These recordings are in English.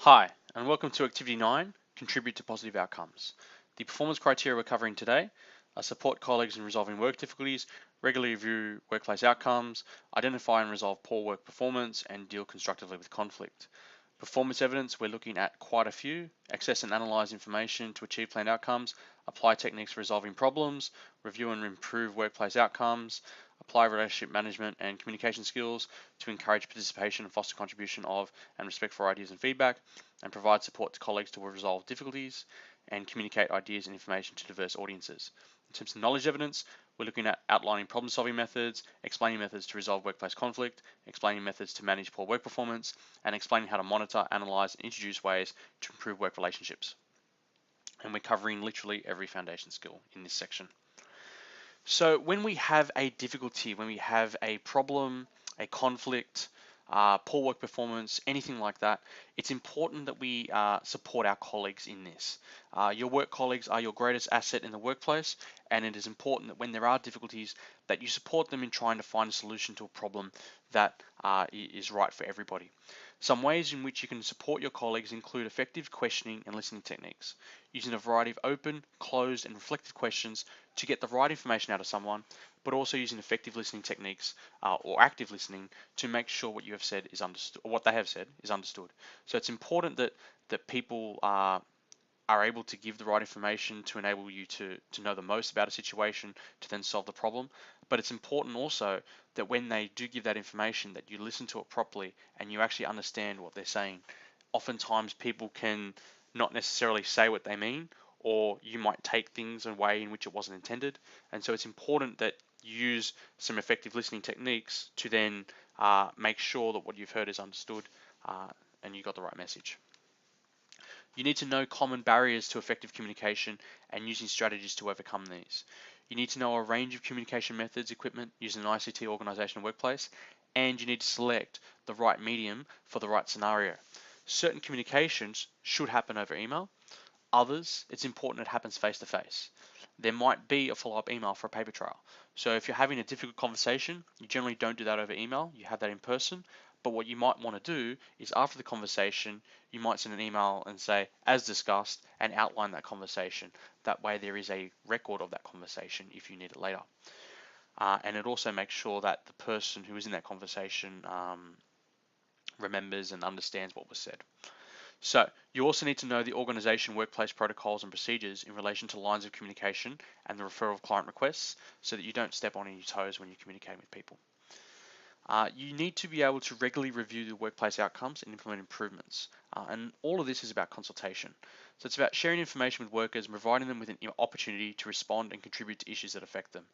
Hi, and welcome to Activity 9, Contribute to Positive Outcomes. The performance criteria we're covering today are support colleagues in resolving work difficulties, regularly review workplace outcomes, identify and resolve poor work performance, and deal constructively with conflict. Performance evidence, we're looking at quite a few: access and analyze information to achieve planned outcomes, apply techniques for resolving problems, review and improve workplace outcomes, apply relationship management and communication skills to encourage participation and foster contribution of and respect for ideas and feedback, and provide support to colleagues to resolve difficulties and communicate ideas and information to diverse audiences. In terms of knowledge evidence, we're looking at outlining problem-solving methods, explaining methods to resolve workplace conflict, explaining methods to manage poor work performance, and explaining how to monitor, analyze, and introduce ways to improve work relationships. And we're covering literally every foundation skill in this section. So when we have a difficulty, when we have a problem, a conflict, poor work performance, anything like that, it's important that we support our colleagues in this. Your work colleagues are your greatest asset in the workplace, and it is important that when there are difficulties, that you support them in trying to find a solution to a problem that is right for everybody. Some ways in which you can support your colleagues include effective questioning and listening techniques, using a variety of open, closed, and reflective questions to get the right information out of someone, but also using effective listening techniques or active listening to make sure what you have said is understood, or what they have said is understood. So it's important that people are able to give the right information to enable you to know the most about a situation to then solve the problem. But it's important also that when they do give that information, that you listen to it properly and you actually understand what they're saying. Oftentimes people can not necessarily say what they mean, or you might take things in a way in which it wasn't intended. And so it's important that you use some effective listening techniques to then make sure that what you've heard is understood and you got the right message. You need to know common barriers to effective communication and using strategies to overcome these. You need to know a range of communication methods, equipment using an ICT organization and workplace, and you need to select the right medium for the right scenario. Certain communications should happen over email. Others, it's important it happens face to face. There might be a follow-up email for a paper trail. So if you're having a difficult conversation, you generally don't do that over email, you have that in person. But what you might want to do is after the conversation, you might send an email and say, as discussed, and outline that conversation. That way there is a record of that conversation if you need it later. And it also makes sure that the person who is in that conversation remembers and understands what was said. So you also need to know the organization workplace protocols and procedures in relation to lines of communication and the referral of client requests so that you don't step on any toes when you're communicating with people. You need to be able to regularly review the workplace outcomes and implement improvements. And all of this is about consultation. So it's about sharing information with workers and providing them with an opportunity to respond and contribute to issues that affect them.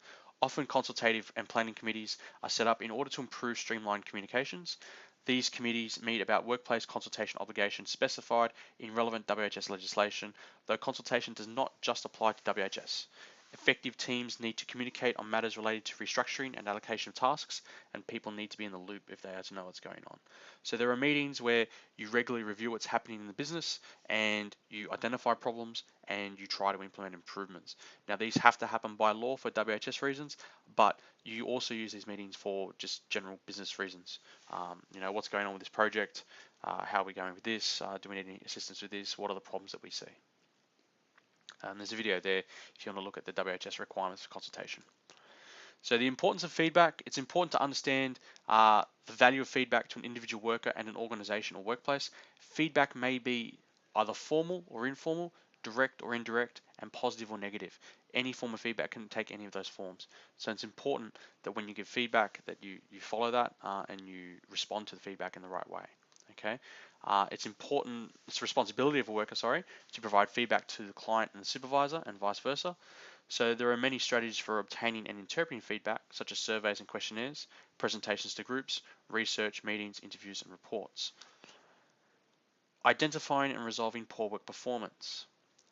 Often consultative and planning committees are set up in order to improve streamlined communications. These committees meet about workplace consultation obligations specified in relevant WHS legislation, though consultation does not just apply to WHS. Effective teams need to communicate on matters related to restructuring and allocation of tasks, and people need to be in the loop if they are to know what's going on. So there are meetings where you regularly review what's happening in the business and you identify problems and you try to implement improvements. Now these have to happen by law for WHS reasons, but you also use these meetings for just general business reasons. What's going on with this project? How are we going with this? Do we need any assistance with this? What are the problems that we see? There's a video there if you want to look at the WHS requirements for consultation. So the importance of feedback, it's important to understand the value of feedback to an individual worker and an organization or workplace. Feedback may be either formal or informal, direct or indirect, and positive or negative. Any form of feedback can take any of those forms. So it's important that when you give feedback that you follow that and you respond to the feedback in the right way. Okay. It's the responsibility of a worker, to provide feedback to the client and the supervisor and vice versa. So there are many strategies for obtaining and interpreting feedback, such as surveys and questionnaires, presentations to groups, research, meetings, interviews, and reports. Identifying and resolving poor work performance.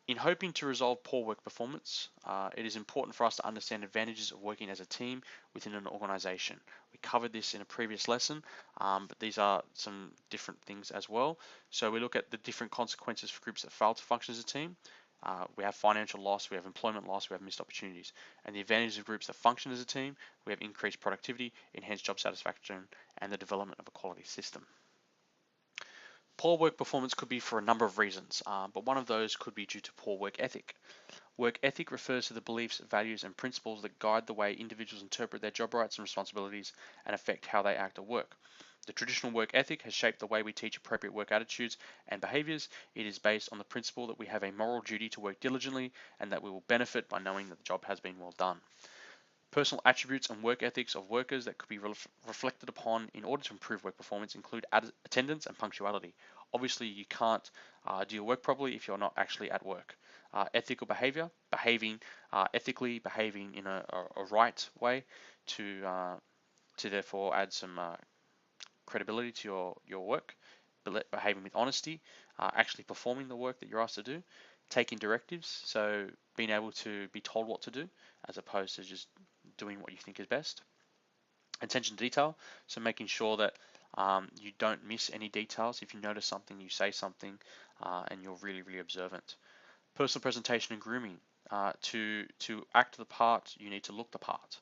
In hoping to resolve poor work performance, it is important for us to understand advantages of working as a team within an organization. We covered this in a previous lesson, but these are some different things as well. So we look at the different consequences for groups that fail to function as a team. We have financial loss, we have employment loss, we have missed opportunities. And the advantages of groups that function as a team, we have increased productivity, enhanced job satisfaction, and the development of a quality system. Poor work performance could be for a number of reasons, but one of those could be due to poor work ethic. Work ethic refers to the beliefs, values, and principles that guide the way individuals interpret their job rights and responsibilities and affect how they act at work. The traditional work ethic has shaped the way we teach appropriate work attitudes and behaviors. It is based on the principle that we have a moral duty to work diligently and that we will benefit by knowing that the job has been well done. Personal attributes and work ethics of workers that could be reflected upon in order to improve work performance include attendance and punctuality. Obviously, you can't do your work properly if you're not actually at work. Ethical behavior, behaving ethically, behaving in a right way to therefore add some credibility to your work, behaving with honesty, actually performing the work that you're asked to do, taking directives, so being able to be told what to do as opposed to just doing what you think is best. Attention to detail, so making sure that you don't miss any details. If you notice something, you say something, and you're really, really observant. Personal presentation and grooming. To act the part, you need to look the part.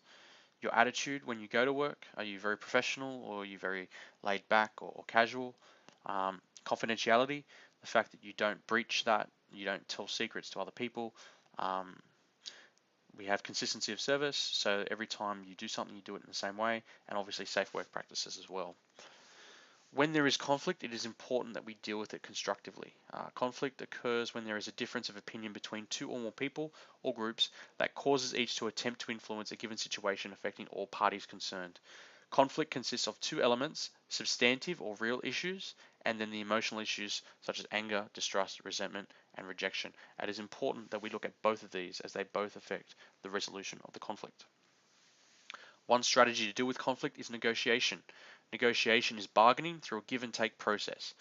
Your attitude when you go to work, are you very professional or are you very laid back or casual? Confidentiality, the fact that you don't breach that, you don't tell secrets to other people. We have consistency of service, so every time you do something, you do it in the same way, and obviously safe work practices as well. When there is conflict, it is important that we deal with it constructively. Conflict occurs when there is a difference of opinion between two or more people or groups that causes each to attempt to influence a given situation affecting all parties concerned. Conflict consists of two elements, substantive or real issues, and then the emotional issues such as anger, distrust, resentment, and rejection. It is important that we look at both of these as they both affect the resolution of the conflict. One strategy to deal with conflict is negotiation. Negotiation is bargaining through a give and take process.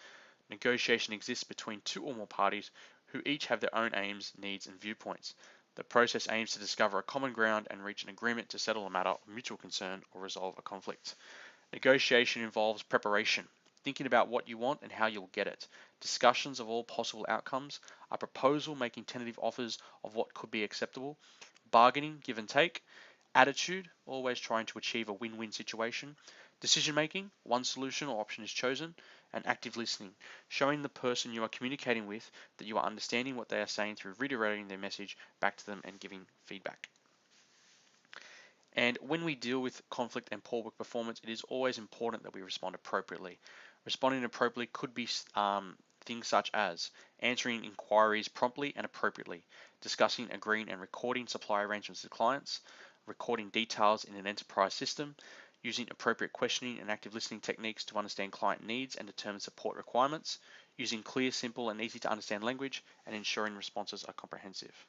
Negotiation exists between two or more parties who each have their own aims, needs, and viewpoints. The process aims to discover a common ground and reach an agreement to settle a matter of mutual concern or resolve a conflict. Negotiation involves preparation, thinking about what you want and how you'll get it, discussions of all possible outcomes, a proposal making tentative offers of what could be acceptable, bargaining, give and take, attitude, always trying to achieve a win-win situation, decision making, one solution or option is chosen, and active listening, showing the person you are communicating with that you are understanding what they are saying through reiterating their message back to them and giving feedback. And when we deal with conflict and poor work performance, it is always important that we respond appropriately. Responding appropriately could be things such as answering inquiries promptly and appropriately, discussing, agreeing, and recording supply arrangements with clients, recording details in an enterprise system, using appropriate questioning and active listening techniques to understand client needs and determine support requirements, using clear, simple, and easy to understand language, and ensuring responses are comprehensive.